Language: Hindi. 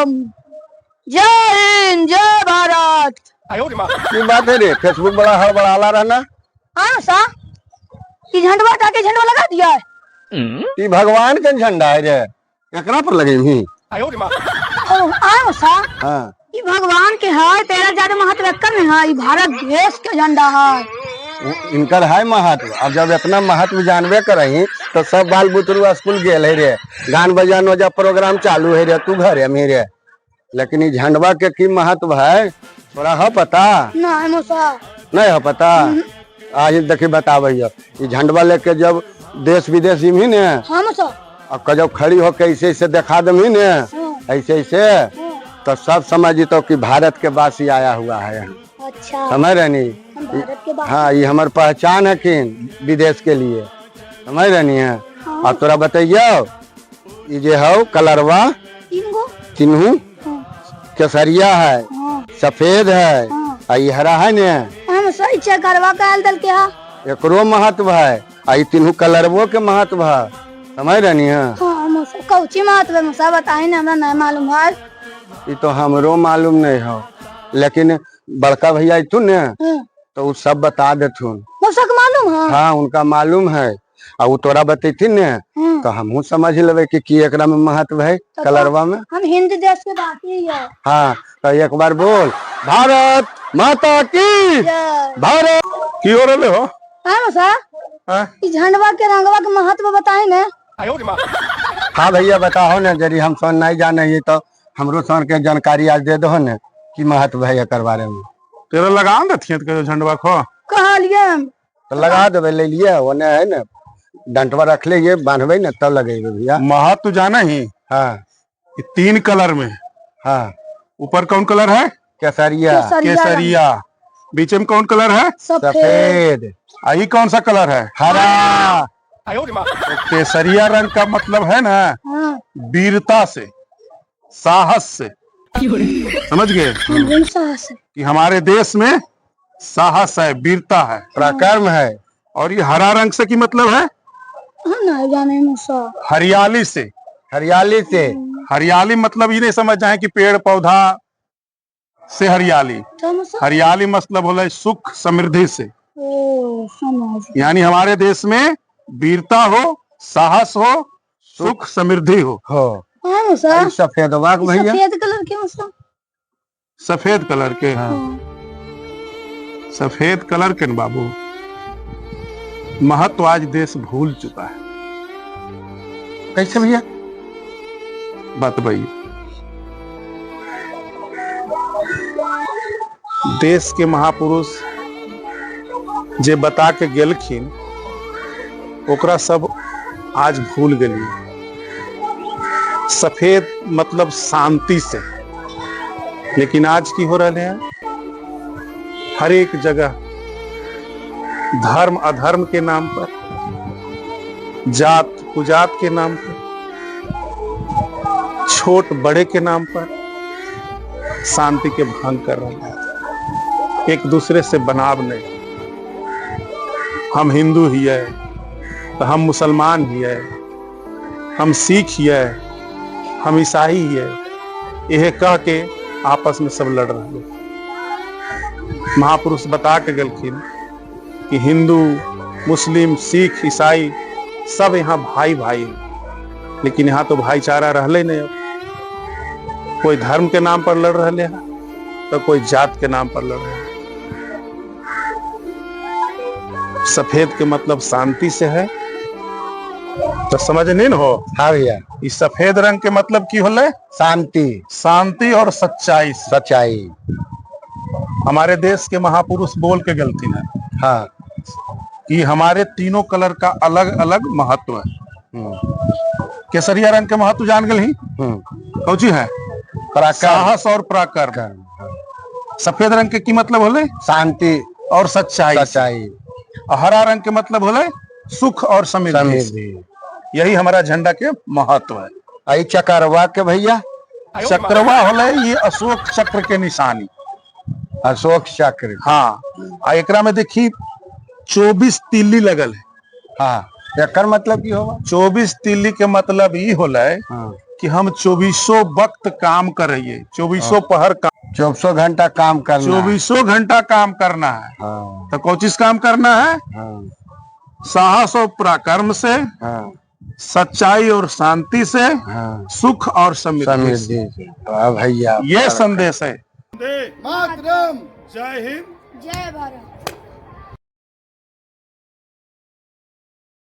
मातरम। जय हिंद, जय भारत। की बात है रे, फेसबुक बड़ा हड़बड़ाला रहना। हाँ सा ये झंडवा टाके झंडवा लगा दिया है। ई भगवान के झंडा है रे, एकरा पर लगे ही। आयो सा हाँ, ये भगवान के है, तेरा ज्यादा महत्व एकर नहीं है। ये भारत देश के झंडा है। इनकर है महत्व। अब जब इतना महत्व जानबे करही तो सब बाल बुतरू स्कूल गेल है रे, गान बजान वजह प्रोग्राम चालू है रे, तू घरे में रे। लेकिन ई झंडवा के की महत्व है तोरा है पता? नहीं मौसा, नहीं है पता। आज देखी बताबैया, ई झंडवा लेके जब देश विदेश में ने हाँ मौसा, अब जब खड़ी होके ऐसे ऐसे दिखा दमी ने, ऐसे ऐसे, तो सब समझ तो कि भारत के वासी आया हुआ है यहाँ। अच्छा, समझ रहनी? भारत के बाहर। हाँ, ये हमार पहचान है कि विदेश के लिए, समझ रहनी है। और तोरा बताइयो, ये जे हो कलरवा चिन्हू केसरिया है, सफेद है, और ये हरा है ने, करवा का दल के हा? एकरो महत्व है। और ये तीनों कलरवो के महत्व है, समझ रहनी है। कौची महत्व है मौसा, बताई ना, हमरा नहीं मालूम है। ये तो हमरो मालूम नहीं हो, लेकिन बड़का भैया तू ने तो वो सब बता देथुन। मौसा को मालूम है? हाँ, उनका मालूम है। और वो तोरा बतेथिन ने तो हमहू समझ लेवे कि एकरा में महत्व है कलरवा में। हम हिंद देश के बाकी है। हाँ, तो एक बार बोल, भारत माता की भारत की हो रहे हो। हाँ मौसा, इस झंडवा के रंगवा के महत्व बताए ने। हाँ भैया बताओ ने, यदि हम सन नहीं जाने तो हमरो सन के जानकारी आज दे दो ने की महत्व है एकर बारे में। तेरा लगा देती झंडवा खो कहलिए तो लगा देवे, ले लिए ओने है ना, डंटवा रख ले, ये बांधबे न तब लगेबे भैया। महत्व जाना ही। हाँ, ये 3 कलर में। हाँ, ऊपर कौन कलर है? केसरिया। केसरिया। बीच में कौन कलर है? सफेद। आई कौन सा कलर है? हरा। तो केसरिया रंग का मतलब है ना वीरता से, साहस से। समझ गए कि हमारे देश में साहस है, वीरता है, पराक्रम है। और ये हरा रंग से की मतलब है नहीं जाने मौसा। हरियाली से। हरियाली से। हरियाली मतलब ये नहीं समझ जाए कि पेड़ पौधा से हरियाली। हरियाली मतलब होला सुख समृद्धि से। यानी हमारे देश में वीरता हो, साहस हो, सुख समृद्धि हो। सफेद भैया, सफेद कलर के मौसा। सफेद कलर के। सफेद कलर के न बाबू, महत्व आज देश भूल चुका है। कैसे भैया बात भाई, देश के महापुरुष जे बता के गेलखिन ओकरा सब आज भूल गई। सफेद मतलब शांति से, लेकिन आज की हो रहे हैं हर एक जगह धर्म अधर्म के नाम पर, जात कुजात के नाम पर, छोट बड़े के नाम पर शांति के भंग कर रहे हैं। एक दूसरे से बनाव नहीं। हम हिंदू ही है तो हम मुसलमान ही है, हम सिख ही है, हम ईसाई ही है, यह कह के आपस में सब लड़ रहे हैं। महापुरुष बता के गलखिन कि हिंदू मुस्लिम सिख ईसाई सब यहाँ भाई भाई हैं, लेकिन यहाँ तो भाईचारा रहले नहीं। अब कोई धर्म के नाम पर लड़ रहे हैं तो कोई जात के नाम पर लड़ रहे हैं। सफेद के मतलब शांति से है, तो समझ नहीं न हो। हाँ भैया, इस सफेद रंग के मतलब की होले? शांति। शांति और सच्चाई। सच्चाई। हमारे देश के महापुरुष बोल के गलती है। हाँ, कि हमारे तीनों कलर का अलग अलग महत्व है। केसरिया रंग के महत्व जान गए ही कौची है? साहस और पराक्रम। सफेद रंग के की मतलब होले? शांति और सच्चाई। सच्चाई। और हरा रंग के मतलब होले? सुख और समृद्धि। यही हमारा झंडा के महत्व है। आई चक्रवा के भैया, चक्रवा होले ये अशोक चक्र के निशानी। अशोक चक्र। हाँ, एकरा में देखी 24 तिल्ली लगल है। हाँ, एकर मतलब की होगा? 24 तिल्ली के मतलब ये होला है कि हम 2400 वक्त काम करिए, 2400 पहर काम, 2400 घंटा काम करना है। 2400 घंटा काम करना है। हाँ तो कौन चीज काम करना है? हाँ साहस और पराक्रम से, हाँ सच्चाई और शांति से, हाँ सुख और समृद्धि से। समृद्धि से। वाह भैया, ये संदेश है। मातरम। जय हिंद, जय भारत।